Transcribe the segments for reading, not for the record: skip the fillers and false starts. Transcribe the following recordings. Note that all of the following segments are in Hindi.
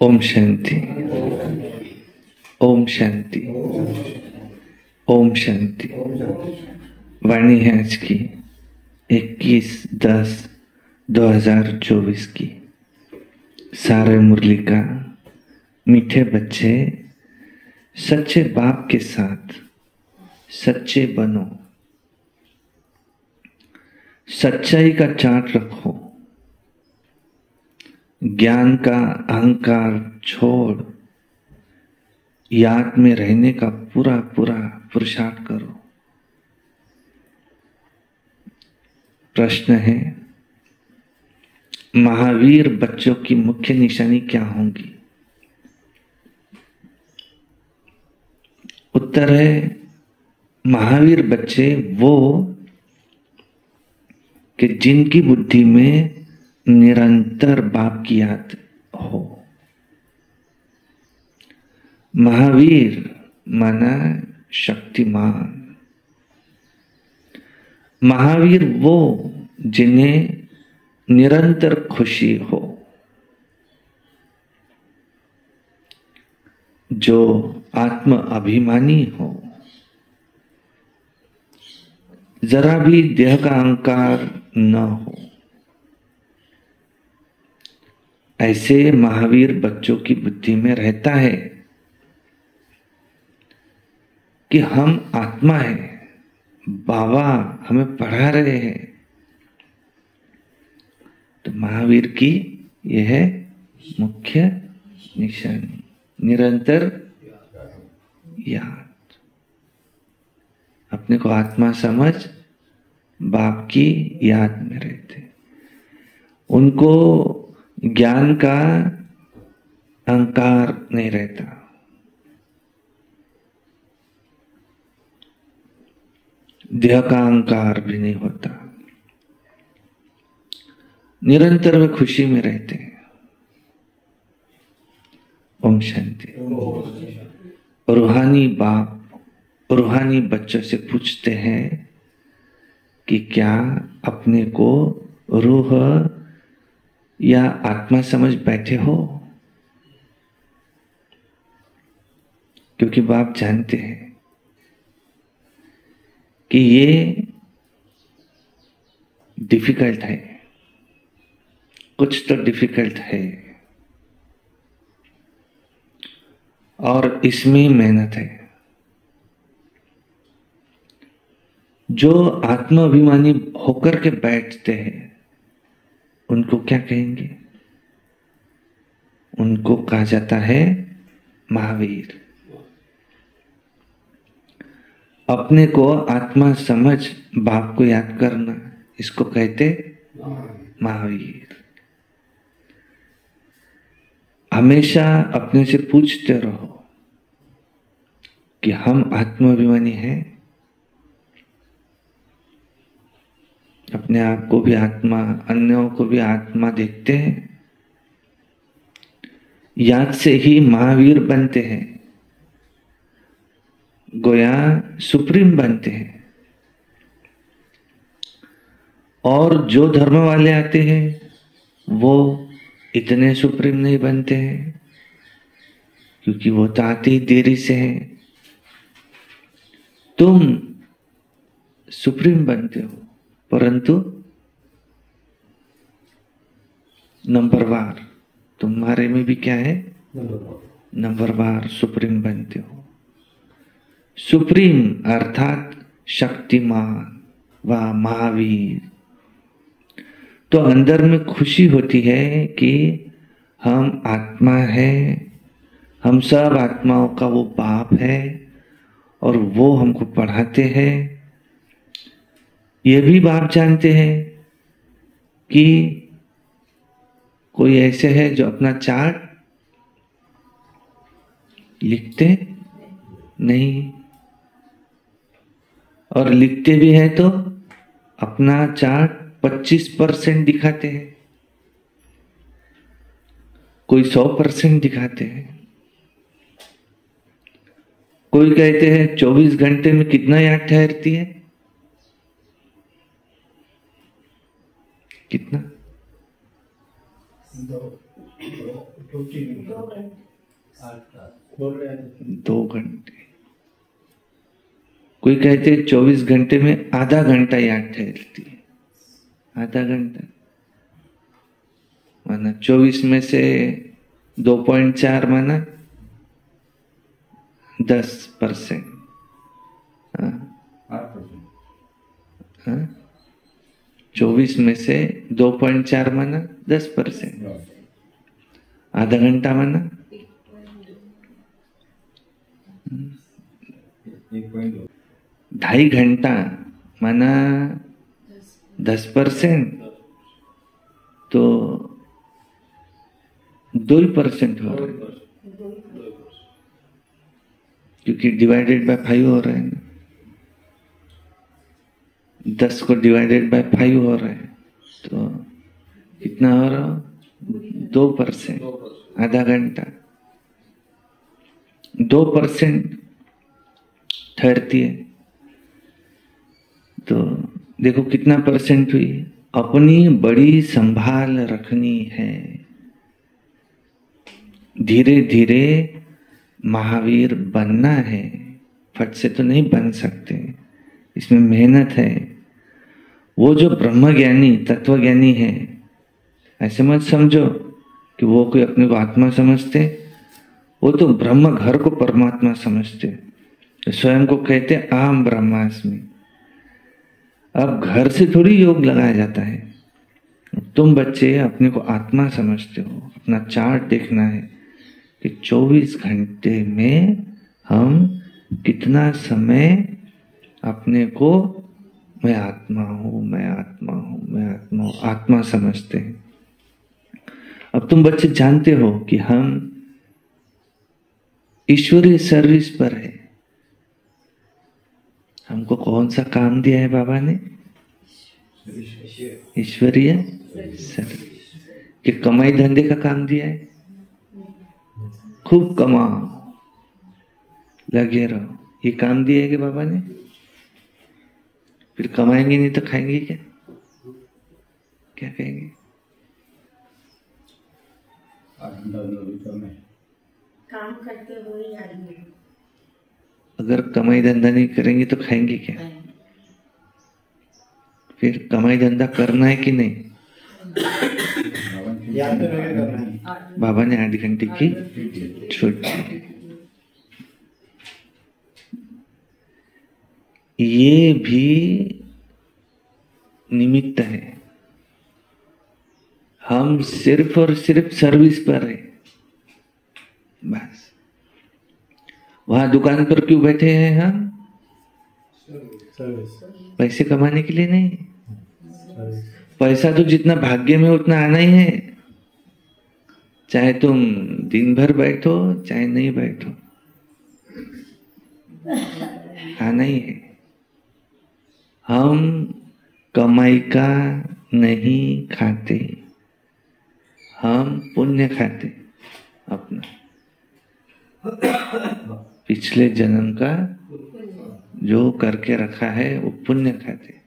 ओम शांति, ओम शांति, ओम शांति। वाणी है आज की 21/10/2024 की। सारे मुरली का मीठे बच्चे सच्चे बाप के साथ सच्चे बनो, सच्चाई का चार्ट रखो, ज्ञान का अहंकार छोड़ याद में रहने का पूरा पूरा पुरुषार्थ करो। प्रश्न है, महावीर बच्चों की मुख्य निशानी क्या होंगी? उत्तर है, महावीर बच्चे वो कि जिनकी बुद्धि में निरंतर बाप की याद हो। महावीर माना शक्तिमान। महावीर वो जिन्हें निरंतर खुशी हो, जो आत्म अभिमानी हो, जरा भी देह का अहंकार न हो। ऐसे महावीर बच्चों की बुद्धि में रहता है कि हम आत्मा है, बाबा हमें पढ़ा रहे हैं। तो महावीर की यह है मुख्य निशानी, निरंतर याद। अपने को आत्मा समझ बाप की याद में रहते। उनको ज्ञान का अहंकार नहीं रहता। देह का अहंकार भी नहीं होता। निरंतर वे खुशी में रहते हैं। ओम शांति। रूहानी बाप रूहानी बच्चों से पूछते हैं कि क्या अपने को रूह या आत्मा समझ बैठे हो? क्योंकि बाप जानते हैं कि ये डिफिकल्ट है, कुछ तो डिफिकल्ट है और इसमें मेहनत है। जो आत्माभिमानी होकर के बैठते हैं उनको क्या कहेंगे? उनको कहा जाता है महावीर। अपने को आत्मा समझ बाप को याद करना, इसको कहते महावीर। हमेशा अपने से पूछते रहो कि हम आत्माभिमानी हैं? अपने आप को भी आत्मा, अन्यों को भी आत्मा देखते हैं। याद से ही महावीर बनते हैं, गोया सुप्रीम बनते हैं। और जो धर्म वाले आते हैं वो इतने सुप्रीम नहीं बनते हैं, क्योंकि वो तो आते ही देरी से हैं। तुम सुप्रीम बनते हो, परंतु नंबरवार। तुम्हारे में भी क्या है? नंबरवार सुप्रीम बनते हो। सुप्रीम अर्थात शक्तिमान व महावीर। तो अंदर में खुशी होती है कि हम आत्मा है, हम सब आत्माओं का वो बाप है और वो हमको पढ़ाते हैं। ये भी बाप जानते हैं कि कोई ऐसे है जो अपना चार्ट लिखते नहीं, और लिखते भी है तो अपना चार्ट 25% दिखाते हैं, कोई 100% दिखाते हैं। कोई कहते हैं 24 घंटे में कितना याद ठहरती है? कितना? 2 घंटे। कोई कहते 24 घंटे में आधा घंटा याद ठहरती है। आधा घंटा माना 24 में से 2.4 माना 10%। 24 में से 2.4 माना 10%। आधा घंटा माना 2.5 घंटा माना 10%, तो 2% हो रहा है, क्योंकि डिवाइडेड बाय 5 हो रहा है ना। 10 को डिवाइडेड बाय 5 हो रहा है, तो कितना हो रहा? 2%। आधा घंटा 2% ठहरती है, तो देखो कितना परसेंट हुई। अपनी बड़ी संभाल रखनी है। धीरे धीरे महावीर बनना है, फट से तो नहीं बन सकते, इसमें मेहनत है। वो जो ब्रह्मज्ञानी तत्वज्ञानी है, ऐसे मत समझो कि वो कोई अपने को आत्मा समझते, वो तो ब्रह्म घर को परमात्मा समझते, स्वयं को कहते अहम ब्रह्मास्मि। अब घर से थोड़ी योग लगाया जाता है। तुम बच्चे अपने को आत्मा समझते हो, अपना चार्ट देखना है कि 24 घंटे में हम कितना समय अपने को मैं आत्मा हूं, मैं आत्मा हूं, मैं आत्मा हूं, आत्मा समझते हैं। अब तुम बच्चे जानते हो कि हम ईश्वरीय सर्विस पर है। हमको कौन सा काम दिया है बाबा ने? ईश्वरीय सर्विस। कि कमाई धंधे का काम दिया है, खूब कमाओ, लगे रहो, ये काम दिया है कि बाबा ने? फिर कमाएंगे नहीं तो खाएंगे क्या? क्या कहेंगे? काम करते हुए आदमी अगर कमाई धंधा नहीं करेंगे तो खाएंगे क्या? फिर कमाई धंधा करना है कि नहीं? बाबा ने 8 घंटे की छुट्टी। ये भी निमित्त है। हम सिर्फ और सिर्फ सर्विस पर है, बस। वहां दुकान पर क्यों बैठे हैं हम? पैसे कमाने के लिए नहीं। पैसा तो जितना भाग्य में उतना आना ही है, चाहे तुम दिन भर बैठो चाहे नहीं बैठो, आना ही है। हम कमाई का नहीं खाते, हम पुण्य खाते अपना, पिछले जन्म का जो करके रखा है वो पुण्य खाते।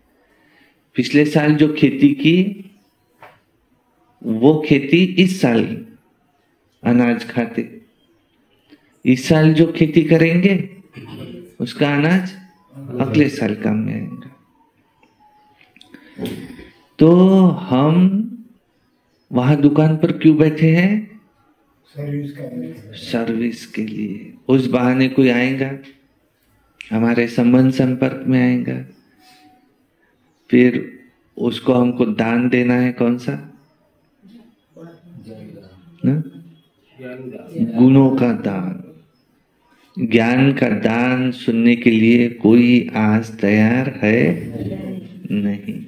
पिछले साल जो खेती की वो खेती इस साल अनाज खाते, इस साल जो खेती करेंगे उसका अनाज अगले साल काम में आएगा। तो हम वहां दुकान पर क्यों बैठे हैं? सर्विस के लिए। उस बहाने कोई आएगा, हमारे संबंध संपर्क में आएगा, फिर उसको हमको दान देना है। कौन सा? गुणों का दान, ज्ञान का दान सुनने के लिए कोई आज तैयार है नहीं।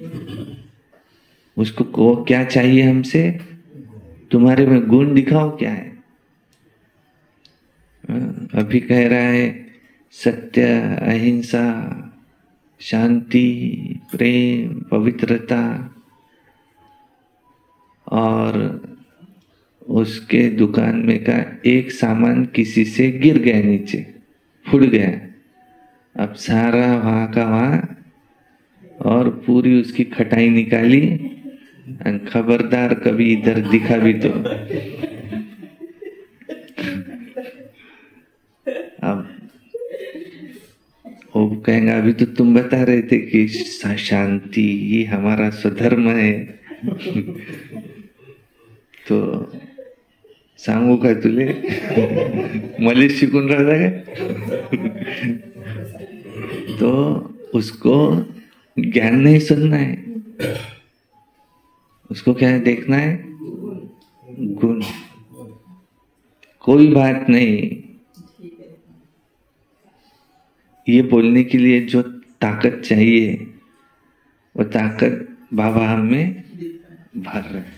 उसको को क्या चाहिए हमसे? तुम्हारे में गुण दिखाओ क्या है। अभी कह रहा है सत्य, अहिंसा, शांति, प्रेम, पवित्रता, और उसके दुकान में का एक सामान किसी से गिर गया, नीचे फूट गया। अब सारा वहां का वहां, और पूरी उसकी खटाई निकाली। खबरदार कभी इधर दिखा भी तो कहेंगे अभी तो तुम बता रहे थे कि शांति ये हमारा स्वधर्म है। तो सांगू का तुले मले शिकून रहा है। तो उसको ज्ञान नहीं सुनना है, उसको क्या है देखना है, गुण। कोई बात नहीं, ये बोलने के लिए जो ताकत चाहिए वो ताकत बाबा हमें भर रहे।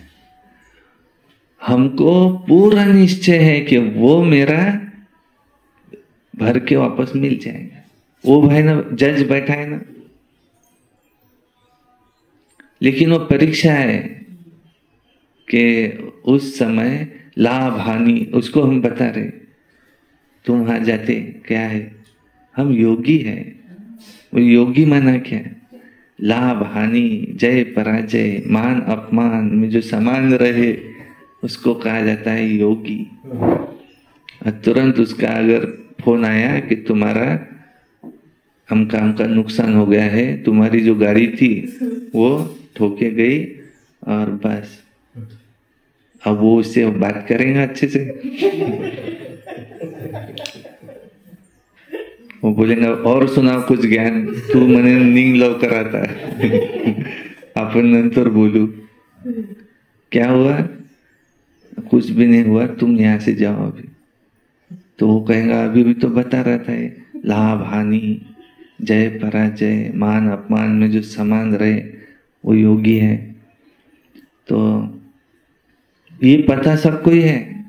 हमको पूरा निश्चय है कि वो मेरा भर के वापस मिल जाएगा। वो भाई ना जज बैठा है ना, लेकिन वो परीक्षा है कि उस समय लाभ हानि उसको हम बता रहे। तुम वहां जाते क्या है, हम योगी है। वो योगी माना क्या है, लाभ हानि जय पराजय मान अपमान में जो समान रहे उसको कहा जाता है योगी। और तुरंत उसका अगर फोन आया कि तुम्हारा हमका नुकसान हो गया है, तुम्हारी जो गाड़ी थी वो ठोके गई और बस, अब वो उससे बात करेंगे अच्छे से। वो बोलेंगे और सुना कुछ ज्ञान, तू मने नींद लव कराता। अपन नंतर बोलू क्या हुआ, कुछ भी नहीं हुआ, तुम यहाँ से जाओ अभी। तो वो कहेगा अभी भी तो बता रहा था लाभ हानि जय पराजय मान अपमान में जो समान रहे वो योगी है। तो ये पता सबको ही है,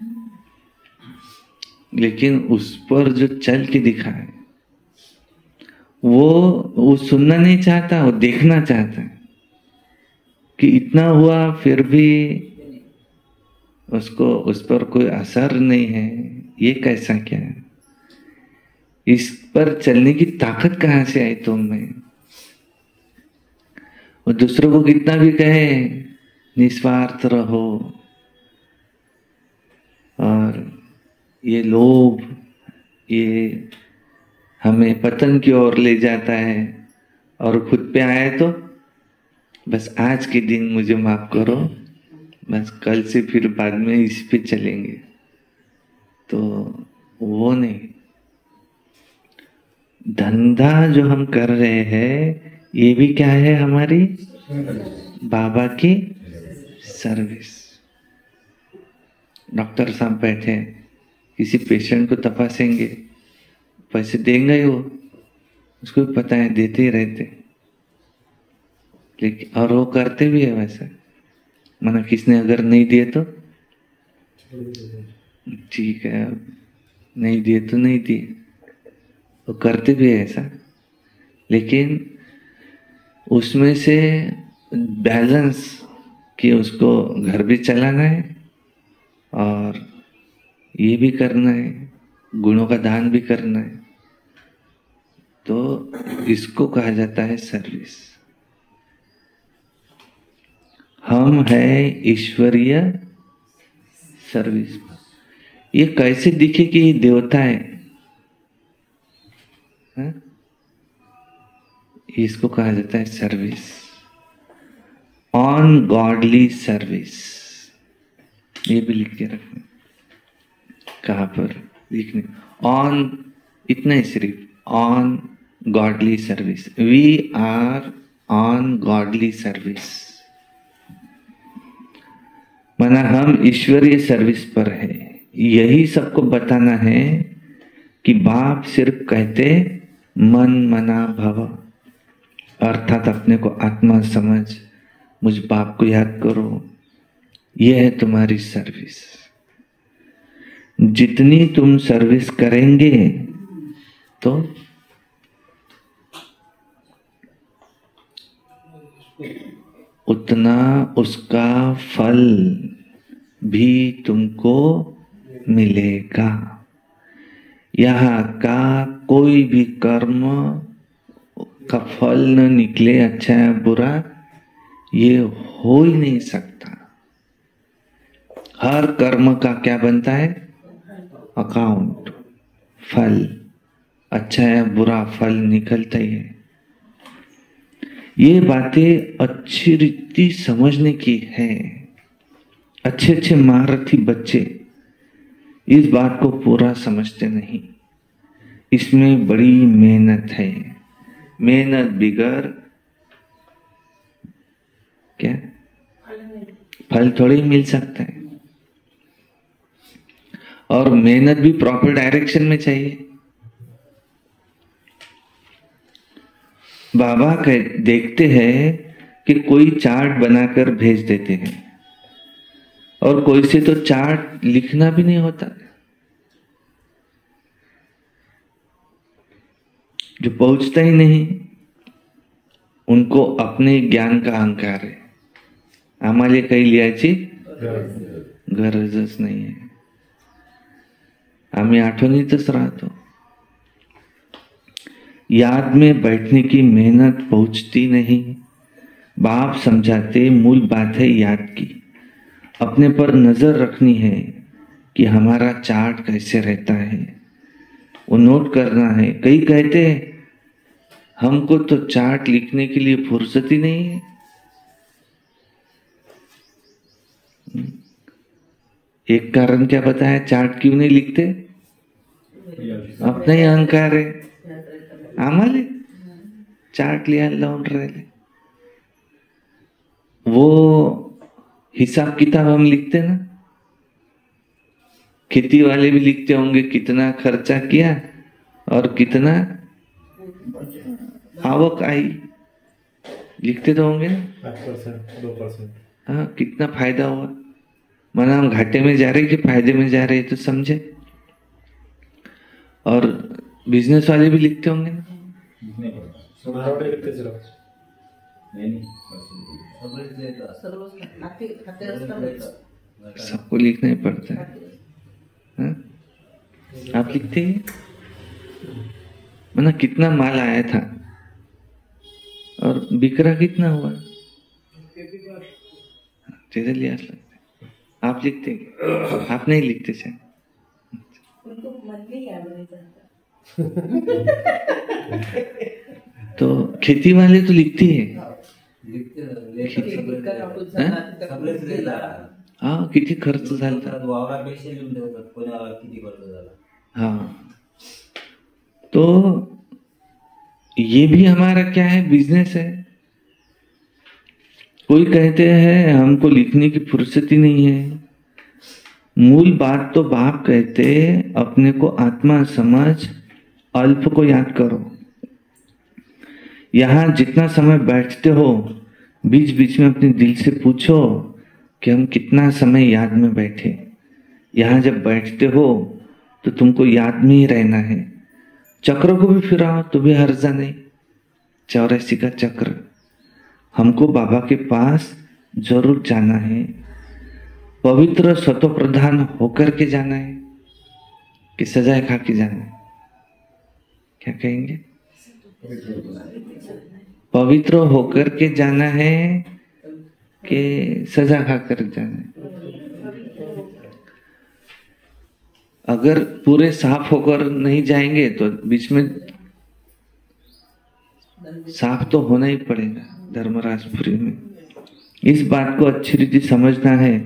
लेकिन उस पर जो चल के दिखा है वो सुनना नहीं चाहता, वो देखना चाहता है कि इतना हुआ फिर भी उसको उस पर कोई असर नहीं है। ये कैसा क्या है, इस पर चलने की ताकत कहां से आई तुम में। और दूसरों को कितना भी कहे निस्वार्थ रहो, और ये लोभ ये हमें पतन की ओर ले जाता है, और खुद पे आए तो बस आज के दिन मुझे माफ करो, बस कल से फिर बाद में इस पे चलेंगे। तो वो नहीं, धंधा जो हम कर रहे हैं ये भी क्या है, हमारी बाबा की सर्विस। डॉक्टर साहब बैठे किसी पेशेंट को तपासेंगे, पैसे देंगे वो, उसको भी पता है देते ही रहते, लेकिन और वो करते भी है वैसा। माना किसने अगर नहीं दिए तो ठीक है, नहीं दिए तो नहीं दिए, वो करते भी है ऐसा। लेकिन उसमें से बैलेंस कि उसको घर भी चलाना है और ये भी करना है, गुणों का दान भी करना है। तो इसको कहा जाता है सर्विस। हम है ईश्वरीय सर्विस। ये कैसे दिखे कि ये देवता है, हा? इसको कहा जाता है सर्विस, ऑन गॉडली सर्विस। ये भी लिख के रखना, कहाँ पर लिखने, ऑन, इतना ही सिर्फ, on godly service. We are on godly service, माना हम ईश्वरीय सर्विस पर है। यही सबको बताना है कि बाप सिर्फ कहते मन मना भव, अर्थात अपने को आत्मा समझ, मुझ बाप को याद करो, यह है तुम्हारी सर्विस। जितनी तुम सर्विस करेंगे तो उतना उसका फल भी तुमको मिलेगा। यहाँ का कोई भी कर्म का फल न निकले, अच्छा या बुरा, ये हो ही नहीं सकता। हर कर्म का क्या बनता है, अकाउंट, फल। अच्छा या बुरा फल निकलता ही है। ये बातें अच्छी रीति समझने की है। अच्छे अच्छे महारथी बच्चे इस बात को पूरा समझते नहीं। इसमें बड़ी मेहनत है। मेहनत बिगर क्या फल थोड़ी मिल सकता है। और मेहनत भी प्रॉपर डायरेक्शन में चाहिए। बाबा देखते हैं कि कोई चार्ट बनाकर भेज देते हैं और कोई से तो चार्ट लिखना भी नहीं होता। जो पहुंचता ही नहीं उनको अपने ज्ञान का अहंकार है। आम्हाला काही लिहायची गरजच नाही आहे। आम्ही आठवणीतच राहतो। याद में बैठने की मेहनत पहुंचती नहीं। बाप समझाते मूल बात है याद की। अपने पर नजर रखनी है कि हमारा चार्ट कैसे रहता है, वो नोट करना है। कई कहते हैं हमको तो चार्ट लिखने के लिए फुर्सत ही नहीं है। एक कारण क्या बताया चार्ट क्यों नहीं लिखते? अपना ही अहंकार है। आम्हाला चार्ट लिहायला लावून राहिले। वो हिसाब किताब हम लिखते ना, खेती वाले भी लिखते होंगे कितना खर्चा किया और कितना आवक आई, लिखते तो होंगे ना। 5%, 2%। हाँ, कितना फायदा हुआ। माना हम घाटे में जा रहे कि फायदे में जा रहे तो समझे। और बिजनेस वाले भी लिखते होंगे ना। सबको लिखना ही पड़ता है। हाँ? आप लिखते हैं माना कितना माल आया था और बिक्रा कितना हुआ, चीजें लिया लगता। आप लिखते हैं? आप नहीं लिखते शायद। उनको मन में याद नहीं रहता। तो खेती वाले तो लिखते हैं। हाँ, किती खर्च झाला। हाँ, तो ये भी हमारा क्या है, बिजनेस है। कोई कहते हैं हमको लिखने की फुर्सत ही नहीं है। मूल बात तो बाप कहते अपने को आत्मा समझ, अल्प को याद करो। यहां जितना समय बैठते हो बीच बीच में अपने दिल से पूछो कि हम कितना समय याद में बैठे। यहां जब बैठते हो तो तुमको याद में ही रहना है। चक्र को भी फिराओ तो भी हर्जा नहीं। 84 का चक्र। हमको बाबा के पास जरूर जाना है। पवित्र स्वतः प्रधान होकर के जाना है कि सजाए खा के जाना है? क्या कहेंगे? पवित्र होकर के जाना है कि सजा खा कर जाना है? अगर पूरे साफ होकर नहीं जाएंगे तो बीच में साफ तो होना ही पड़ेगा धर्मराजपुरी में। इस बात को अच्छी रीति समझना है।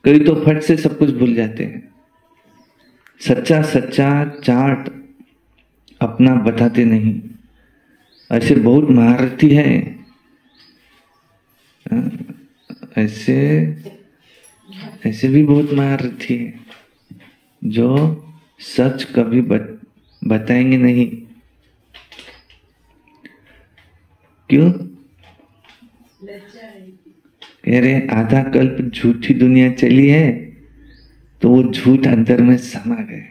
कई तो फट से सब कुछ भूल जाते हैं। सच्चा सच्चा चार्ट अपना बताते नहीं। ऐसे बहुत महारथी है, ऐसे ऐसे भी बहुत महारथी है जो सच कभी बताएंगे नहीं। क्यों? अरे आधा कल्प झूठी दुनिया चली है तो वो झूठ अंदर में समा गए।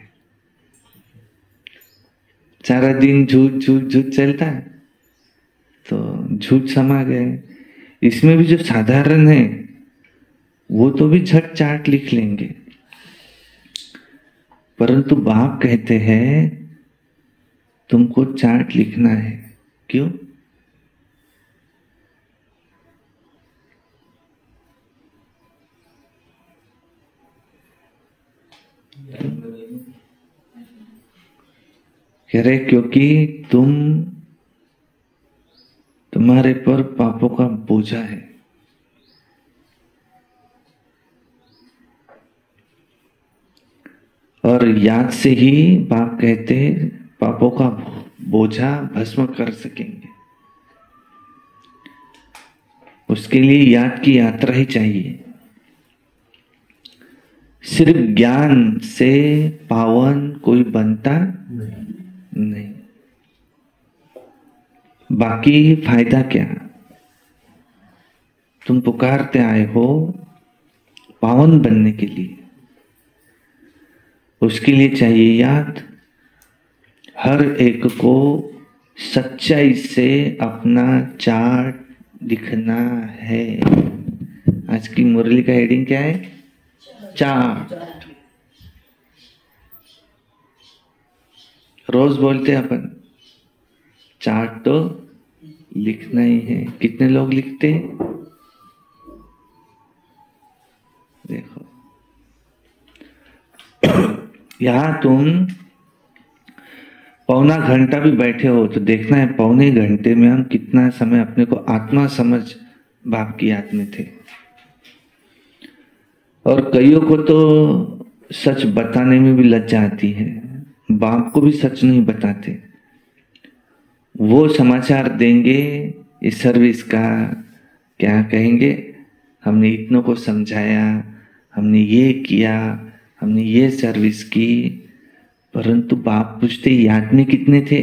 सारा दिन झूठ झूठ झूठ चलता है तो झूठ समा गए। इसमें भी जो साधारण है वो तो भी झट चार्ट लिख लेंगे, परंतु बाप कहते हैं तुमको चार्ट लिखना है। क्यों? कह रहे क्योंकि तुम्हारे पर पापों का बोझा है। और याद से ही बाप कहते पापों का बोझा भस्म कर सकेंगे। उसके लिए याद की यात्रा ही चाहिए। सिर्फ ज्ञान से पावन कोई बनता नहीं। बाकी फायदा क्या? तुम पुकारते आए हो पावन बनने के लिए, उसके लिए चाहिए याद। हर एक को सच्चाई से अपना चार्ट दिखना है। आज की मुरली का हेडिंग क्या है? चार्ट। रोज बोलते हैं अपन चार्ट तो लिखना ही है। कितने लोग लिखते हैं? देखो यहां तुम पौना घंटा भी बैठे हो तो देखना है पौने घंटे में हम कितना समय अपने को आत्मा समझ बाप की याद में थे। और कईयों को तो सच बताने में भी लज्जा आती है, बाप को भी सच नहीं बताते। वो समाचार देंगे इस सर्विस का, क्या कहेंगे, हमने इतनों को समझाया, हमने ये किया, हमने ये सर्विस की, परंतु बाप पूछते याद में कितने थे?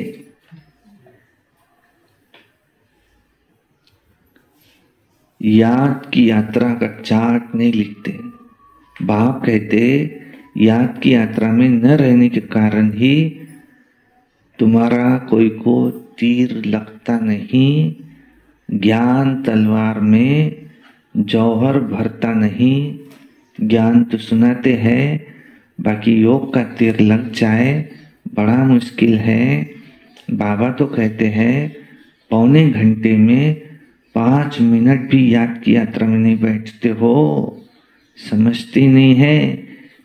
याद की यात्रा का चार्ट नहीं लिखते। बाप कहते याद की यात्रा में न रहने के कारण ही तुम्हारा कोई को तीर लगता नहीं, ज्ञान तलवार में जौहर भरता नहीं। ज्ञान तो सुनाते हैं, बाकी योग का तीर लग जाए बड़ा मुश्किल है। बाबा तो कहते हैं पौने घंटे में 5 मिनट भी याद की यात्रा में नहीं बैठते हो। समझते नहीं है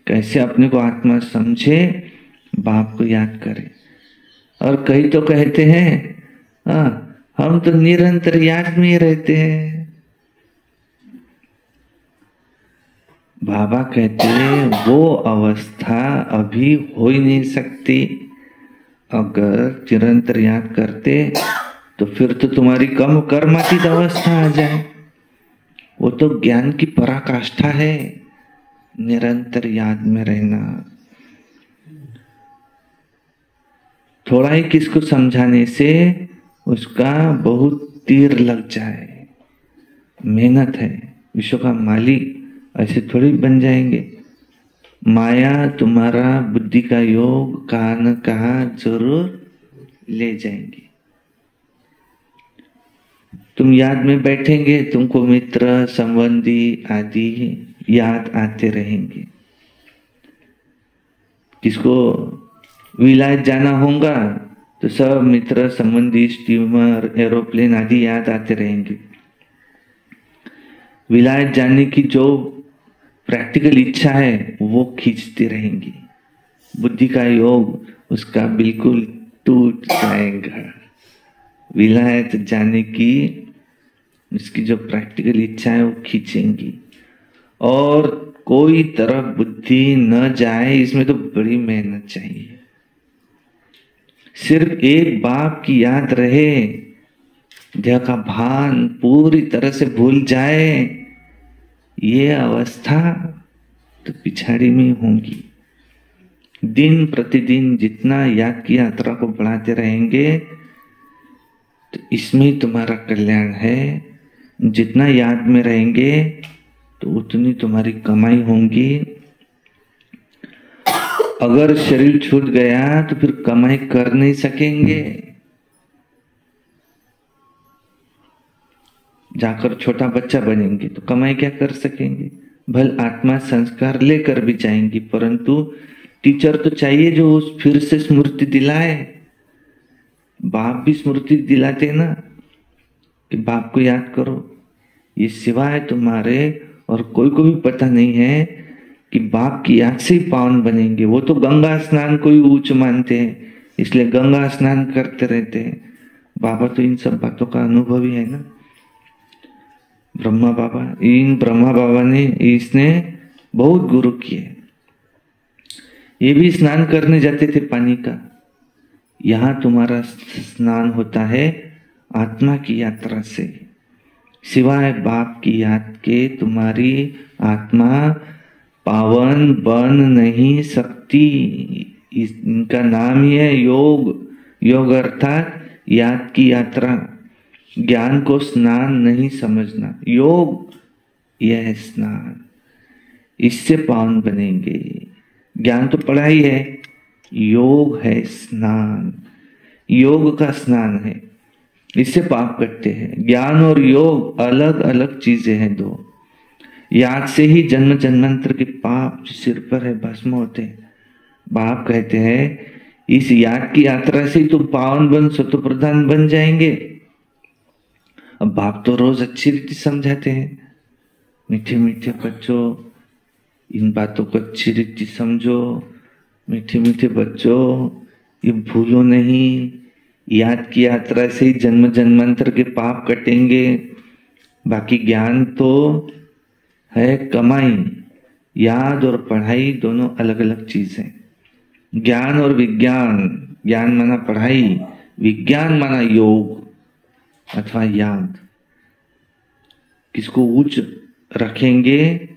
कैसे अपने को आत्मा समझे, बाप को याद करे। और कई तो कहते हैं हम तो निरंतर याद में ही रहते हैं। बाबा कहते हैं वो अवस्था अभी हो ही नहीं सकती। अगर निरंतर याद करते तो फिर तो तुम्हारी कम कर्मातीत अवस्था आ जाए। वो तो ज्ञान की पराकाष्ठा है, निरंतर याद में रहना। थोड़ा ही किसको समझाने से उसका बहुत तीर लग जाए। मेहनत है। विश्व का मालिक ऐसे थोड़ी बन जाएंगे। माया तुम्हारा बुद्धि का योग कहा न कहा जरूर ले जाएंगे। तुम याद में बैठेंगे, तुमको मित्र संबंधी आदि याद आते रहेंगे। किसको विलायत जाना होगा तो सब मित्र संबंधी स्टीमर एरोप्लेन आदि याद आते रहेंगे। विलायत जाने की जो प्रैक्टिकल इच्छा है वो खींचती रहेंगी। बुद्धि का योग उसका बिल्कुल टूट जाएगा। विलायत जाने की उसकी जो प्रैक्टिकल इच्छा है वो खींचेंगी। और कोई तरफ बुद्धि न जाए, इसमें तो बड़ी मेहनत चाहिए। सिर्फ एक बाप की याद रहे, देह का भान पूरी तरह से भूल जाए, ये अवस्था तो पिछाड़ी में होगी। दिन प्रतिदिन जितना याद की यात्रा को बढ़ाते रहेंगे तो इसमें तुम्हारा कल्याण है। जितना याद में रहेंगे तो उतनी तुम्हारी कमाई होगी। अगर शरीर छूट गया तो फिर कमाई कर नहीं सकेंगे। जाकर छोटा बच्चा बनेंगे तो कमाई क्या कर सकेंगे। भल आत्मा संस्कार लेकर भी जाएंगी, परंतु टीचर तो चाहिए जो उस फिर से स्मृति दिलाए। बाप भी स्मृति दिलाते ना कि बाप को याद करो। ये सिवाय तुम्हारे और कोई को भी पता नहीं है कि बाप की याद से ही पावन बनेंगे। वो तो गंगा स्नान को ही ऊंच मानते हैं, इसलिए गंगा स्नान करते रहते हैं। बाबा तो इन सब बातों का अनुभवी है ना, ब्रह्मा बाबा ने इसने बहुत गुरु किए। ये भी स्नान करने जाते थे पानी का। यहां तुम्हारा स्नान होता है आत्मा की यात्रा से। सिवाय बाप की याद के तुम्हारी आत्मा पावन बन नहीं सकती। इनका नाम ही है योग। योग अर्थात याद की यात्रा। ज्ञान को स्नान नहीं समझना, योग यह है स्नान। इससे पावन बनेंगे। ज्ञान तो पढ़ाई है, योग है स्नान। योग का स्नान है, इससे पाप कटते हैं। ज्ञान और योग अलग अलग चीजें हैं दो। याद से ही जन्म जन्मांतर के पाप जो सिर पर है भस्म होते हैं। बाप कहते हैं इस याद की यात्रा से ही तुम पावन बन सतो प्रधान बन जाएंगे। अब बाप तो रोज अच्छी रीति समझाते हैं, मीठे मीठे बच्चों इन बातों को अच्छी रीति समझो। मीठे मीठे बच्चों ये भूलो नहीं, याद की यात्रा से ही जन्म जन्मांतर के पाप कटेंगे। बाकी ज्ञान तो है कमाई। याद और पढ़ाई दोनों अलग अलग चीज है। ज्ञान और विज्ञान, ज्ञान माना पढ़ाई, विज्ञान माना योग अथवा याद। किसको उच्च रखेंगे?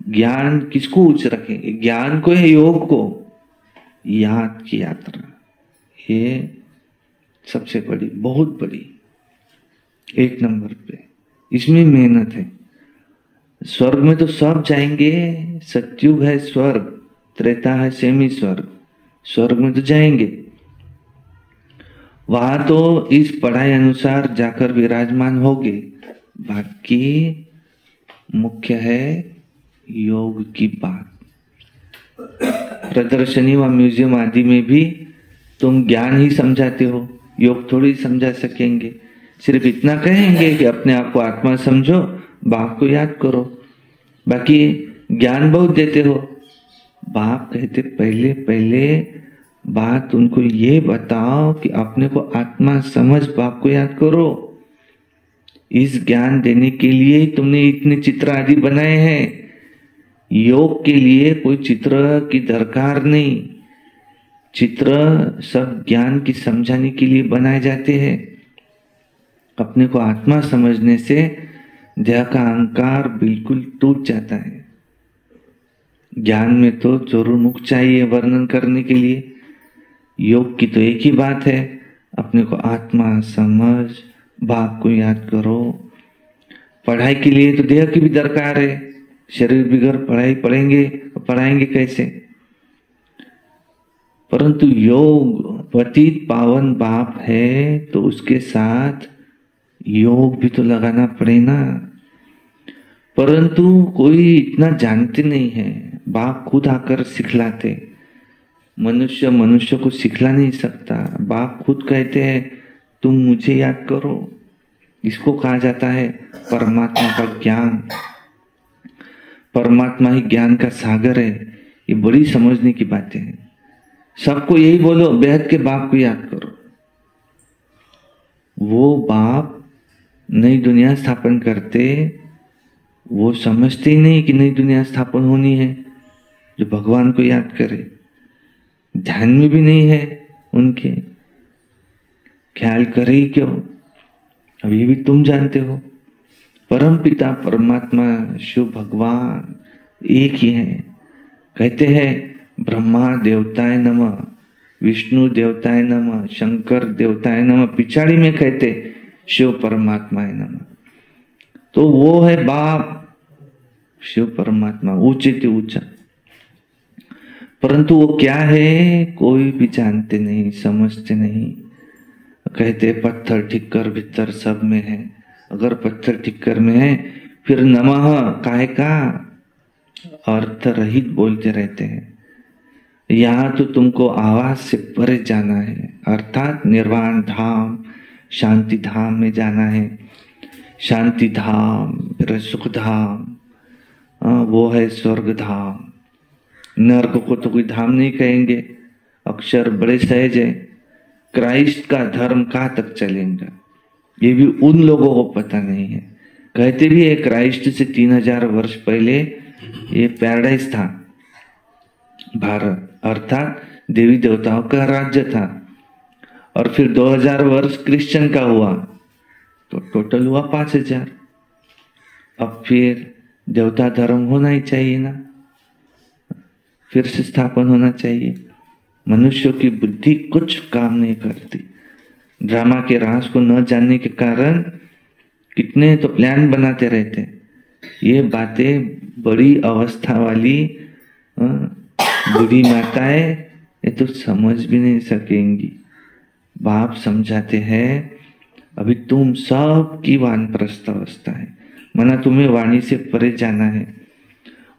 ज्ञान किसको उच्च रखेंगे? ज्ञान को है, योग को? याद की यात्रा ये सबसे बड़ी, बहुत बड़ी, एक नंबर पे। इसमें मेहनत है। स्वर्ग में तो सब जाएंगे, सतयुग है स्वर्ग, त्रेता है सेमी स्वर्ग। स्वर्ग में तो जाएंगे, वहां तो इस पढ़ाई अनुसार जाकर विराजमान होगे। बाकी मुख्य है योग की बात। प्रदर्शनी व म्यूजियम आदि में भी तुम ज्ञान ही समझाते हो, योग थोड़ी समझा सकेंगे। सिर्फ इतना कहेंगे कि अपने आप को आत्मा समझो, बाप को याद करो। बाकी ज्ञान बहुत देते हो। बाप कहते पहले पहले बात उनको ये बताओ कि अपने को आत्मा समझ, बाप को याद करो। इस ज्ञान देने के लिए ही तुमने इतने चित्र आदि बनाए हैं। योग के लिए कोई चित्र की दरकार नहीं। चित्र सब ज्ञान की समझाने के लिए बनाए जाते हैं। अपने को आत्मा समझने से देह का अहंकार बिल्कुल टूट जाता है। ज्ञान में तो जरूर मुख चाहिए वर्णन करने के लिए। योग की तो एक ही बात है, अपने को आत्मा समझ, बाप को याद करो। पढ़ाई के लिए तो देह की भी दरकार है। शरीर बिगड़ पढ़ाई पढ़ाएंगे कैसे? परंतु योग पतित पावन बाप है तो उसके साथ योग भी तो लगाना पड़े ना। परंतु कोई इतना जानते नहीं है। बाप खुद आकर सिखलाते। मनुष्य को सिखला नहीं सकता। बाप खुद कहते हैं तुम मुझे याद करो। इसको कहा जाता है परमात्मा का ज्ञान। परमात्मा ही ज्ञान का सागर है। ये बड़ी समझने की बातें हैं। सबको यही बोलो बेहद के बाप को याद करो। वो बाप नई दुनिया स्थापन करते, वो समझते ही नहीं कि नई दुनिया स्थापन होनी है। जो भगवान को याद करे, ध्यान में भी नहीं है उनके, ख्याल करे ही क्यों? अब ये भी तुम जानते हो। परम पिता परमात्मा शिव भगवान एक ही है। कहते हैं ब्रह्मा देवताय नमः, विष्णु देवताय नमः, शंकर देवताय नमः। पिछाड़ी में कहते शिव परमात्माय नमः। तो वो है बाप शिव परमात्मा, ऊंचे से ऊंचा। परंतु वो क्या है कोई भी जानते नहीं, समझते नहीं। कहते पत्थर ठिक्कर भीतर सब में है। अगर पत्थर ठिक्कर में है फिर नमः काहे का अर्थ रहित बोलते रहते हैं। यहां तो तुमको आवाज से परे जाना है, अर्थात निर्वाण धाम शांति धाम में जाना है। शांति धाम फिर सुख धाम, वो है स्वर्ग धाम। नर्क को तो कोई धाम नहीं कहेंगे, अक्षर बड़े सहज है। क्राइस्ट का धर्म कहाँ तक चलेगा ये भी उन लोगों को पता नहीं है। कहते भी है क्राइस्ट से 3000 वर्ष पहले ये पैराडाइज था भारत, अर्थात देवी देवताओं का राज्य था। और फिर 2000 वर्ष क्रिश्चियन का हुआ तो टोटल हुआ 5000। अब फिर देवता धर्म होना ही चाहिए ना, फिर से स्थापन होना चाहिए। मनुष्यों की बुद्धि कुछ काम नहीं करती। ड्रामा के राज को न जानने के कारण कितने तो प्लान बनाते रहते। ये बातें बड़ी अवस्था वाली बूढ़ी माताएं ये तो समझ भी नहीं सकेंगी। बाप समझाते हैं अभी तुम सब की वानप्रस्थ अवस्था है, माना तुम्हें वाणी से परे जाना है।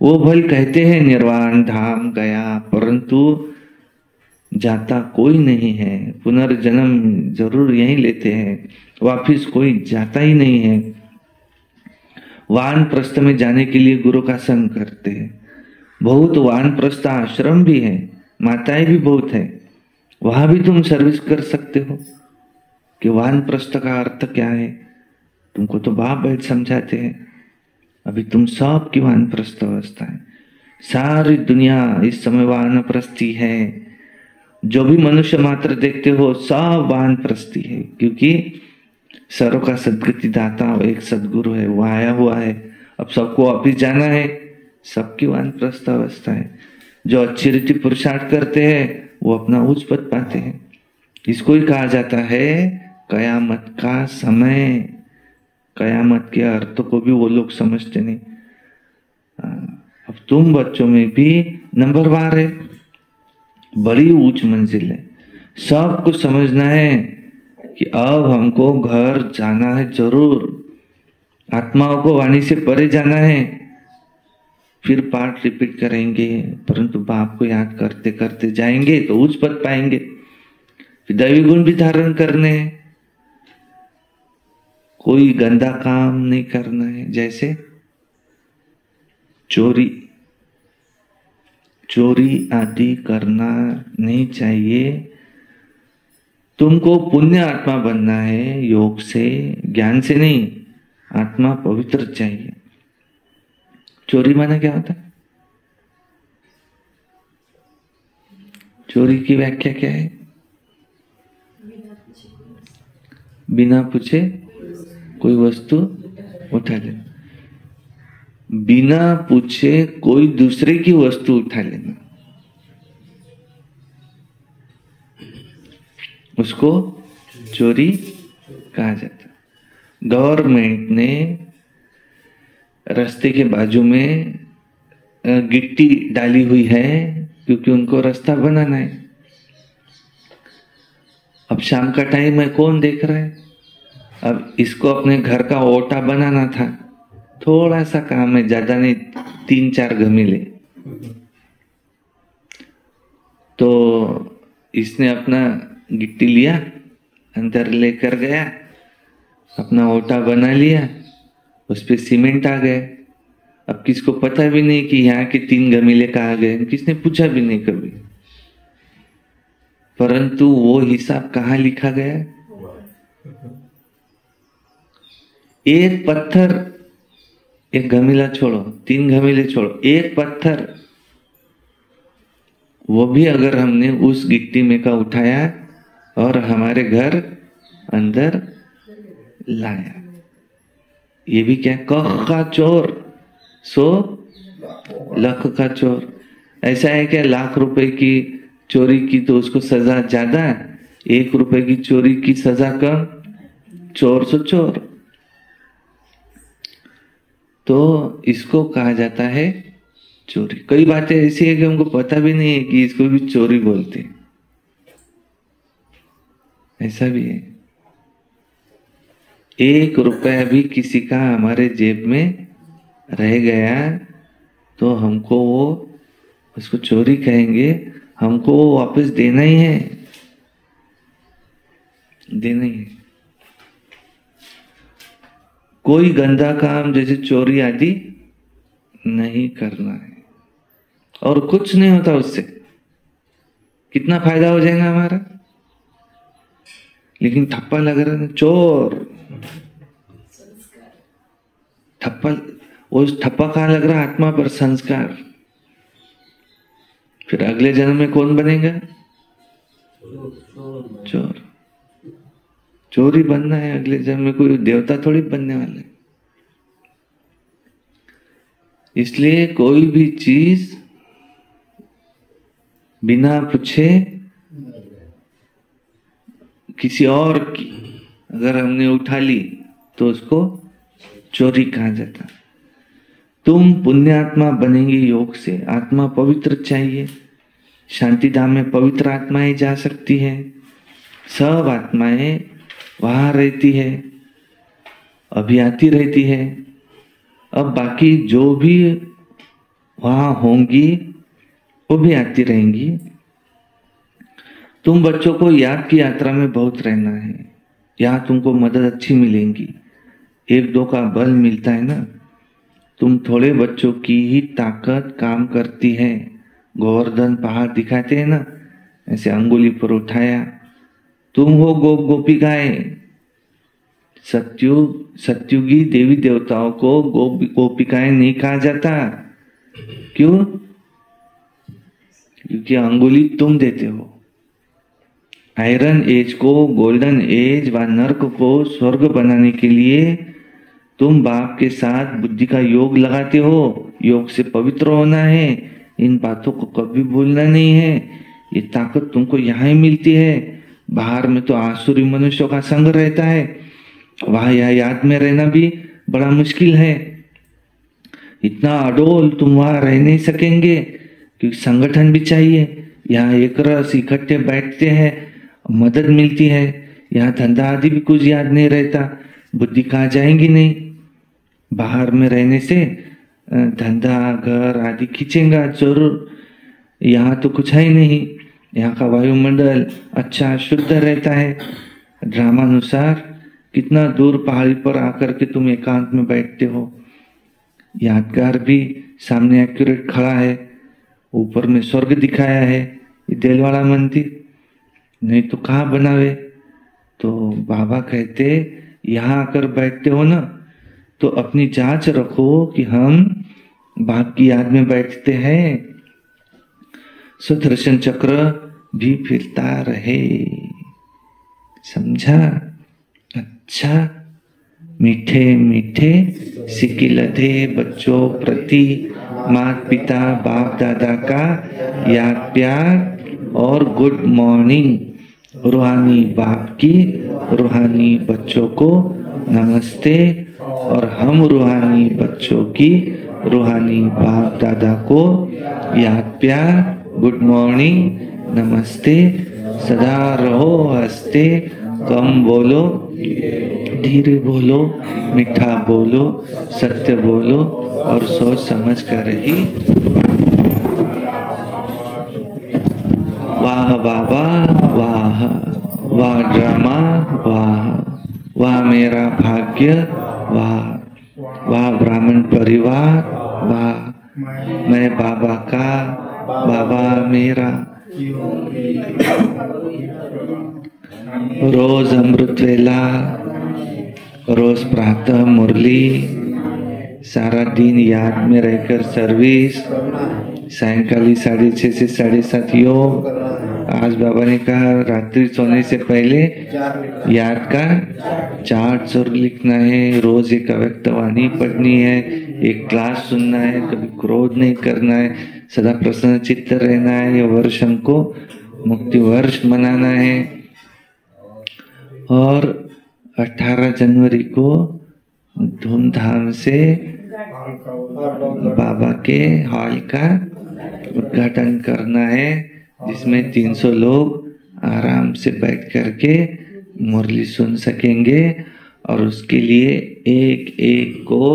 वो भले कहते हैं निर्वाण धाम गया, परंतु जाता कोई नहीं है। पुनर्जन्म जरूर यहीं लेते हैं, वापिस कोई जाता ही नहीं है। वानप्रस्थ में जाने के लिए गुरु का संग करते हैं। बहुत वानप्रस्थ आश्रम भी है, माताएं भी बहुत है, वहां भी तुम सर्विस कर सकते हो। कि वानप्रस्थ का अर्थ क्या है तुमको तो बाप बैठ समझाते हैं। अभी तुम सब की वानप्रस्थ अवस्था है। सारी दुनिया इस समय वानप्रस्थी है। जो भी मनुष्य मात्र देखते हो सब वानप्रस्थी है, क्योंकि सर्व का सदगति दाता एक सदगुरु है, वो आया हुआ है। अब सबको वापिस जाना है, सबकी वानप्रस्थ अवस्था है। जो अच्छी रीति पुरुषार्थ करते हैं वो अपना उच्च पद पाते हैं। इसको ही कहा जाता है कयामत का समय। कयामत के अर्थ को भी वो लोग समझते नहीं। अब तुम बच्चों में भी नंबरवार है, बड़ी ऊंच मंजिल है। सबको समझना है कि अब हमको घर जाना है जरूर, आत्माओं को वाणी से परे जाना है। फिर पाठ रिपीट करेंगे, परंतु बाप को याद करते करते जाएंगे तो उच्च पद पाएंगे। फिर दैवी गुण भी धारण करने हैं। कोई गंदा काम नहीं करना है, जैसे चोरी आदि करना नहीं चाहिए। तुमको पुण्य आत्मा बनना है, योग से ज्ञान से नहीं। आत्मा पवित्र चाहिए। चोरी माना क्या होता है? चोरी की व्याख्या क्या है? बिना पूछे कोई वस्तु उठा लेना, बिना पूछे कोई दूसरे की वस्तु उठा लेना, उसको चोरी कहा जाता। गवर्नमेंट ने रास्ते के बाजू में गिट्टी डाली हुई है क्योंकि उनको रास्ता बनाना है। अब शाम का टाइम है, कौन देख रहा है? अब इसको अपने घर का ओटा बनाना था, थोड़ा सा काम है, ज्यादा नहीं, 3-4 घमीले। तो इसने अपना गिट्टी लिया, अंदर लेकर गया, अपना ओटा बना लिया, उस पे सीमेंट आ गए। अब किसको पता भी नहीं कि यहाँ के 3 घमीले कहाँ गए, किसने पूछा भी नहीं कभी। परंतु वो हिसाब कहाँ लिखा गया? एक पत्थर, एक घमीला छोड़ो, 3 घमीले छोड़ो, एक पत्थर वो भी अगर हमने उस गिट्टी में का उठाया और हमारे घर अंदर लाया, ये भी क्या? कख का चोर सो लख का चोर। ऐसा है क्या? लाख रुपए की चोरी की तो उसको सजा ज्यादा, 1 रुपए की चोरी की सजा कम, चोर सो चोर। तो इसको कहा जाता है चोरी। कई बातें ऐसी है कि हमको पता भी नहीं है कि इसको भी चोरी बोलते हैं, ऐसा भी है। 1 रुपया भी किसी का हमारे जेब में रह गया तो हमको वो उसको चोरी कहेंगे, हमको वो वापस देना ही है, देना ही है। कोई गंदा काम जैसे चोरी आदि नहीं करना है और कुछ नहीं होता उससे। कितना फायदा हो जाएगा हमारा। लेकिन थप्पा लग रहा है, चोर, थप्पा, वो थप्पा कहाँ लग रहा है? आत्मा पर, संस्कार। फिर अगले जन्म में कौन बनेगा? चोर। चोर ही बनना है अगले जन्म में, कोई देवता थोड़ी बनने वाले। इसलिए कोई भी चीज बिना पूछे किसी और की अगर हमने उठा ली तो उसको चोरी कहा जाता। तुम पुण्यात्मा बनेंगे योग से। आत्मा पवित्र चाहिए। शांति धाम में पवित्र आत्माएं जा सकती है, सब आत्माएं वहां रहती है, अभी आती रहती है। अब बाकी जो भी वहां होंगी वो भी आती रहेंगी। तुम बच्चों को याद की यात्रा में बहुत रहना है। यहाँ तुमको मदद अच्छी मिलेंगी, एक दो का बल मिलता है ना। तुम थोड़े बच्चों की ही ताकत काम करती है। गोवर्धन पहाड़ दिखाते हैं ना, ऐसे अंगुली पर उठाया। तुम हो गोप गोपिकाएं। सत्युगी देवी देवताओं को गोप गोपिकाएं नहीं कहा जाता। क्यों? क्योंकि अंगुली तुम देते हो। आयरन एज को गोल्डन एज व नर्क को स्वर्ग बनाने के लिए तुम बाप के साथ बुद्धि का योग लगाते हो। योग से पवित्र होना है, इन बातों को कभी भूलना नहीं है। ये ताकत तुमको यहाँ ही मिलती है। बाहर में तो आसुरी मनुष्यों का संग रहता है, वहां यह याद में रहना भी बड़ा मुश्किल है। इतना अडोल तुम वहां रह नहीं सकेंगे, क्योंकि संगठन भी चाहिए। यहाँ एक रस इकट्ठे बैठते हैं, मदद मिलती है। यहाँ धंधा आदि भी कुछ याद नहीं रहता, बुद्धि कहाँ जाएंगी नहीं। बाहर में रहने से धंधा घर आदि खींचेगा जरूर। यहाँ तो कुछ है ही नहीं। यहाँ का वायुमंडल अच्छा शुद्ध रहता है। ड्रामानुसार कितना दूर पहाड़ी पर आकर के तुम एकांत में बैठते हो। यादगार भी सामने एक्यूरेट खड़ा है, ऊपर में स्वर्ग दिखाया है। ये देलवाड़ा मंदिर नहीं तो कहाँ बनावे। तो बाबा कहते यहाँ आकर बैठते हो ना, तो अपनी जांच रखो कि हम बाप की याद में बैठते हैं। सुदर्शन चक्र भी फिरता रहे, समझा? अच्छा, मीठे मीठे सिकिलधे बच्चों प्रति माता पिता बाप दादा का याद प्यार और गुड मॉर्निंग। रूहानी बाप की रूहानी बच्चों को नमस्ते, और हम रूहानी बच्चों की रूहानी बाप दादा को याद प्यार, गुड मॉर्निंग, नमस्ते। सदा रहो हंसते, कम बोलो, धीरे बोलो, मीठा बोलो, सत्य बोलो और सोच समझ कर ही। वाह बाबा वाह, वाह ड्रामा वाह, वाह मेरा भाग्य वाह, वाह ब्राह्मण परिवार वाह, मैं बाबा का, बाबा मेरा। रोज अमृत वेला, रोज प्रातः मुरली, सारा दिन याद में रहकर सर्विस, सायंकाली 6:30 से 7:30 योग। आज बाबा ने कहा रात्रि सोने से पहले याद का चार्ट जरूर लिखना है, रोज एक अव्यक्त वाणी पढ़नी है, एक क्लास सुनना है, कभी क्रोध नहीं करना है, सदा प्रसन्न चित्त रहना है। ये वर्ष हमको मुक्ति वर्ष मनाना है। और 18 जनवरी को धूमधाम से बाबा के हॉल का उद्घाटन करना है, जिसमें 300 लोग आराम से बैठ करके मुरली सुन सकेंगे। और उसके लिए एक एक को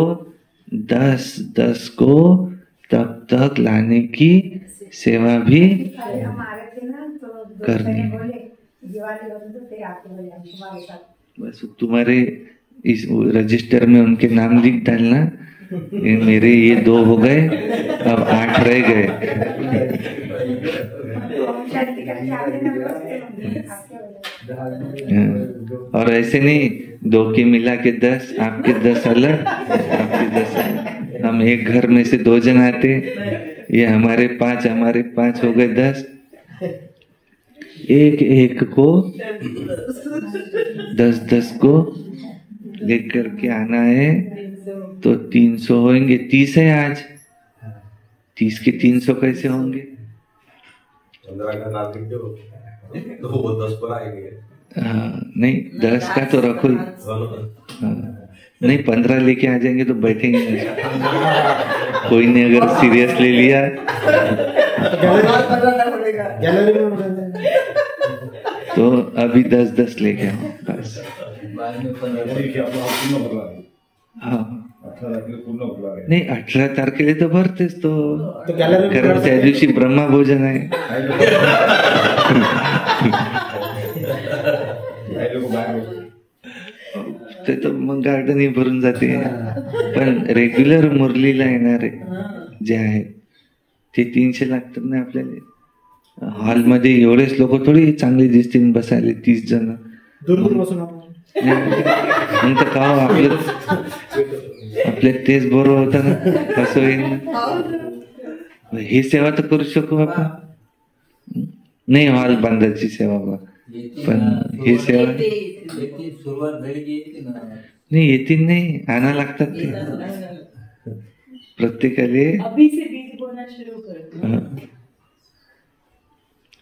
10-10 को तब तक लाने की सेवा भी करनी है। बस तुम्हारे इस रजिस्टर में उनके नाम लिख डालना। मेरे ये 2 हो गए, अब 8 रह गए। और ऐसे नहीं 2 के मिला के 10, आपके 10 अलग, आपके 10 अलग। हम एक घर में से 2 जन आते, ये हमारे 5 हो गए 10। एक को 10 को लेकर के आना है तो 300 होंगे। 30 है आज, 30 के 300 कैसे होंगे? 15 का नाम लिख दो तो वो 10 पर आएंगे। नहीं 10 का तो रखो ही। नहीं 15 लेके आ जाएंगे तो बैठेंगे नहीं। कोई ने अगर सीरियस ले लिया तो अभी 10 लेके आओ बस। हाँ नाही 18 तारखेला तर भरतेच तो, कारण त्या दिवशी ब्रह्मा भोजन आहे. ते तर मग गार्डनही भरून जाते. पण रेग्युलर मुरलीला येणारे जे आहेत ते 300 लागतात ना आपल्याला. हॉलमध्ये एवढेच लोक थोडी चांगले दिसतील बसायला 30 जण. मग तर का आपल्या तेच बरोबर होतं ना. कसं होईल ही सेवा तर करू शकू आपण. नाही हॉल बांधायची सेवा बा, पण ही सेवा नाही येतील नाही आणा लागतात ते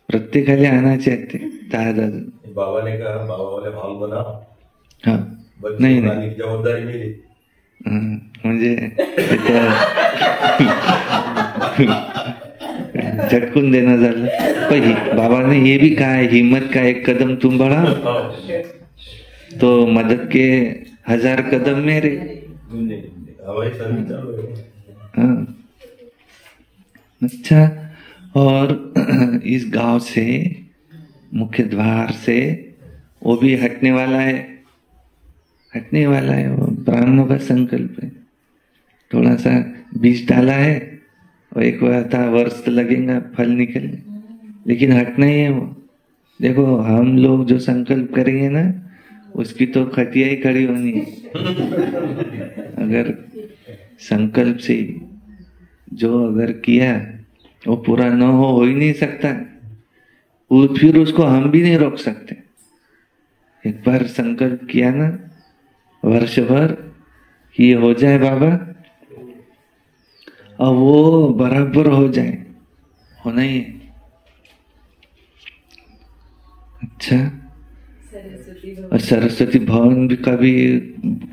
प्रत्येकाले आणायचे आहेत ते 10,000. बाबा ने कहा बाबा वाले हॉल बना. हाँ नहीं जवाबदारी मिली म्हणजे झटकून देणं झालं. पण बाबा ने ये भी कहा है हिम्मत का एक कदम तुम बढ़ाओ तो मदद के 1000 कदम मेरे. हाँ अच्छा. और इस गांव से मुख्य द्वार से वो भी हटने वाला है वो ब्राह्मणों का संकल्प है. थोड़ा सा बीज डाला है और एक वर्ष तो लगेगा फल निकलने, लेकिन हटना ही है वो. देखो हम लोग जो संकल्प करेंगे ना उसकी तो खटिया ही खड़ी होनी है. अगर संकल्प से जो अगर किया वो पूरा न हो ही नहीं सकता. फिर उसको हम भी नहीं रोक सकते. एक बार संकल्प किया ना वर्ष भर कि ये हो जाए बाबा, और वो बराबर हो जाए, होना ही है. अच्छा. और सरस्वती भवन भी का भी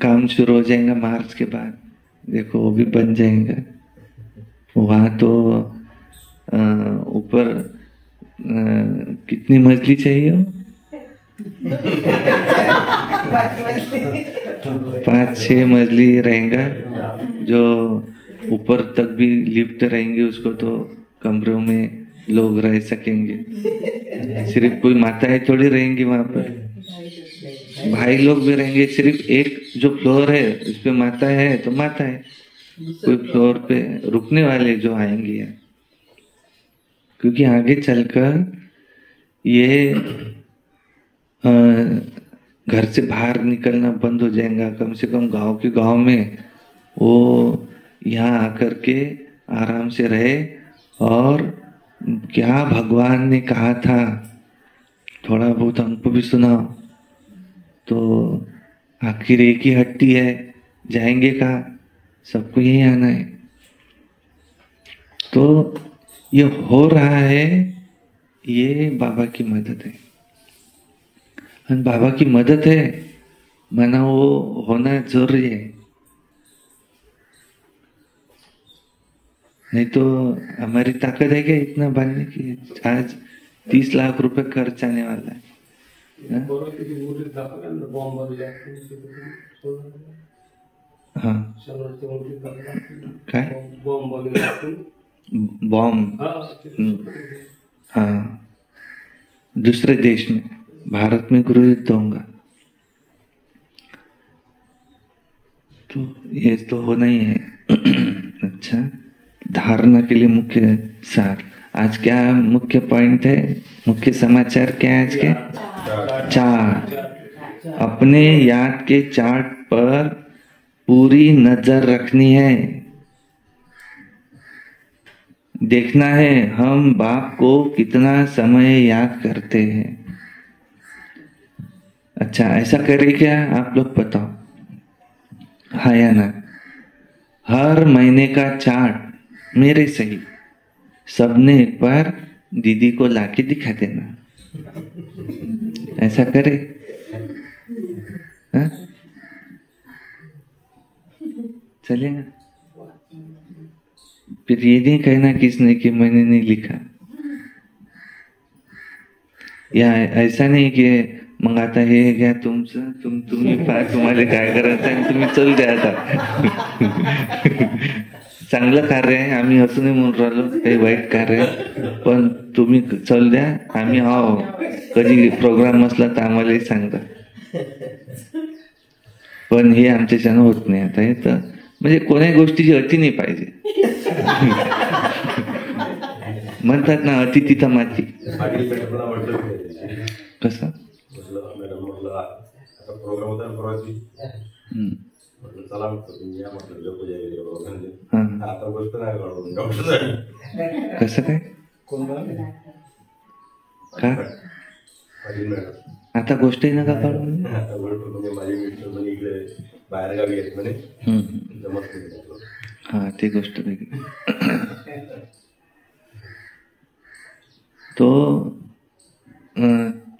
काम शुरू हो जाएगा मार्च के बाद. देखो वो भी बन जाएगा. वहां तो ऊपर कितनी मजली चाहिए? 5-6 मजली रहेगा. जो ऊपर तक भी लिफ्ट रहेंगे उसको तो कमरों में लोग रह सकेंगे. सिर्फ कोई माताएं थोड़ी रहेंगी वहां पर, भाई लोग भी रहेंगे. सिर्फ एक जो फ्लोर है उस पे माता है तो माता है. कोई फ्लोर पे रुकने वाले जो आएंगे, क्योंकि आगे चलकर ये घर से बाहर निकलना बंद हो जाएगा. कम से कम गांव में वो यहाँ आकर के आराम से रहे. और क्या भगवान ने कहा था थोड़ा बहुत हमको भी सुनाओ. तो आखिर एक ही हट्टी है, जाएंगे कहाँ, सबको यही आना है. तो ये हो रहा है, ये बाबा की मदद है. और बाबा की मदद है माना वो होना जरूरी है. नहीं तो हमारी ताकत है क्या इतना बांधने की? आज 30 लाख रुपए खर्च आने वाला है. हाँ काय बॉम्ब. हाँ दूसरे देश में, भारत में गृहित होगा तो ये तो होना ही है. अच्छा, धारणा के लिए मुख्य सार. आज क्या मुख्य पॉइंट है मुख्य समाचार क्या है आज के? चार्ट। अपने याद के चार्ट पर पूरी नजर रखनी है। देखना है हम बाप को कितना समय याद करते हैं। अच्छा, ऐसा करे क्या आप लोग बताओ, हाँ या ना? हर महीने का चार्ट मेरे सही सबने एक बार दीदी को लाके दिखा देना। ऐसा करे? हाँ? चलेगा? फिर ये नहीं कहना किसने कि मैंने नहीं लिखा, या ऐसा नहीं कि मंगाता हे घ्या तुमचं तुम्ही तुम्हाला काय करायचं आणि तुम्ही चल द्या आता। चांगलं कार्य आहे, आम्ही असं नाही म्हणून राहिलो काही वाईट कार्य आहे, पण तुम्ही चल द्या, आम्ही आहो, कधी प्रोग्राम असला तर आम्हालाही सांगता। पण हे आमच्याच्यानं होत नाही आता। हे तर म्हणजे कोणत्याही गोष्टीची अति नाही पाहिजे। म्हणतात ना, अति तिथं माती। कसं प्रोग्राम होता परवाची, चला तुम्ही या म्हटलं आता गोष्ट नाही। कसं काय का आता गोष्टी नका काढू? माझी मिस्टर पण इकडे बाहेर गावी आहेत म्हणे, जमत नाही। हाँ, ते गोष्ट वेगळी। तो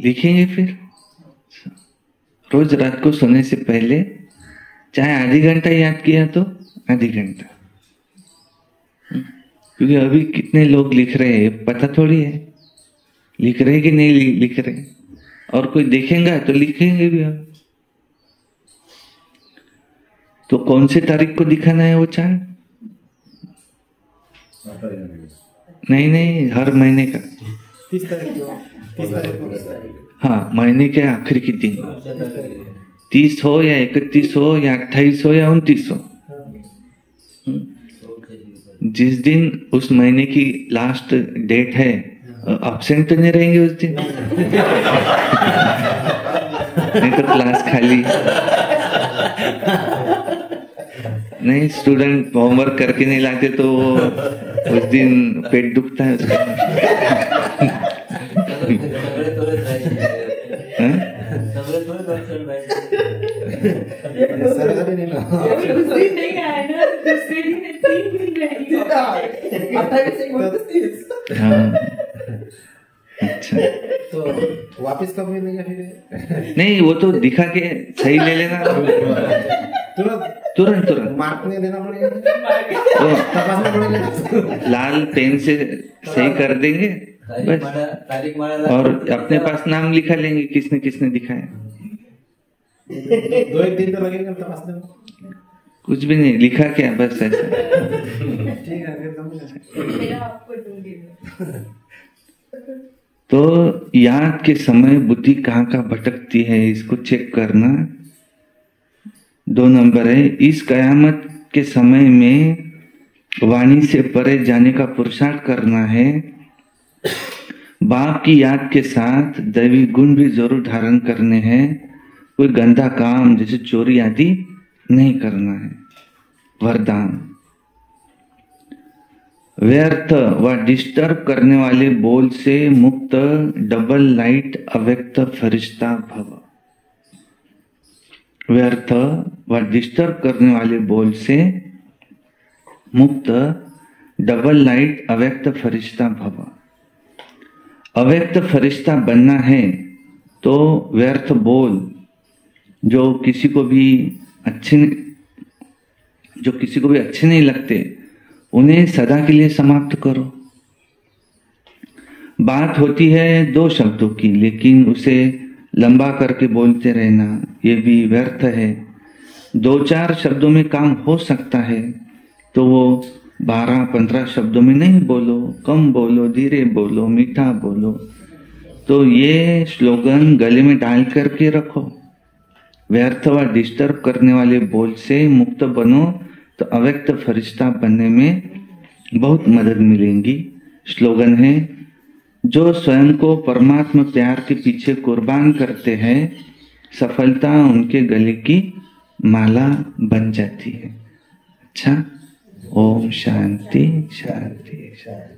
लिखेंगे फिर रोज रात को सोने से पहले, चाहे आधी घंटा याद किया तो आधी घंटा, क्योंकि अभी कितने लोग लिख रहे हैं पता थोड़ी है, लिख रहे कि नहीं लिख रहे, और कोई देखेगा तो लिखेंगे भी हम। तो कौन से तारीख को दिखाना है वो चार्ट? नहीं, हर महीने का। 30 तारीख। हाँ, महीने के आखिर के दिन, 30 हो या 31 हो या 28 हो या 29 हो, जिस दिन उस महीने की लास्ट डेट है, अब्सेंट तो नहीं रहेंगे उस दिन। नहीं तो क्लास खाली। नहीं, स्टूडेंट होमवर्क करके नहीं लाते तो उस दिन पेट दुखता है उसका। अच्छा, तो वापस कब मिलेगा फिर? नहीं, वो तो दिखा के सही ले लेना तुरंत मार्क नहीं देना पड़ेगा, तो तपासना पड़ेगा। लाल पेन से सही कर देंगे बस, और अपने पास नाम लिखा लेंगे किसने किसने दिखाया। 2-1 दिन तो लगेगा तपासने में। कुछ भी नहीं लिखा, क्या बस ऐसा। ठीक है, फिर मेरा आपको दूंगी। तो याद के समय बुद्धि कहाँ का भटकती है, इसको चेक करना। 2 नंबर है, इस कयामत के समय में वाणी से परे जाने का पुरुषार्थ करना है। बाप की याद के साथ दैवी गुण भी जरूर धारण करने हैं। कोई गंदा काम जैसे चोरी आदि नहीं करना है। वरदान, व्यर्थ व डिस्टर्ब करने वाले बोल से मुक्त डबल लाइट अव्यक्त फरिश्ता भव। व्यर्थ व डिस्टर्ब करने वाले बोल से मुक्त डबल लाइट अव्यक्त फरिश्ता भव। अव्यक्त फरिश्ता बनना है तो व्यर्थ बोल जो किसी को भी अच्छे नहीं लगते, उन्हें सदा के लिए समाप्त करो। बात होती है 2 शब्दों की, लेकिन उसे लंबा करके बोलते रहना ये भी व्यर्थ है। 2-4 शब्दों में काम हो सकता है तो वो 12-15 शब्दों में नहीं बोलो, कम बोलो, धीरे बोलो, मीठा बोलो। तो ये स्लोगन गले में डाल करके रखो। व्यर्थ व डिस्टर्ब करने वाले बोल से मुक्त बनो तो अव्यक्त फरिश्ता बनने में बहुत मदद मिलेगी। स्लोगन है, जो स्वयं को परमात्मा प्यार के पीछे कुर्बान करते हैं, सफलता उनके गले की माला बन जाती है। अच्छा, ओम शांति शांति शांति।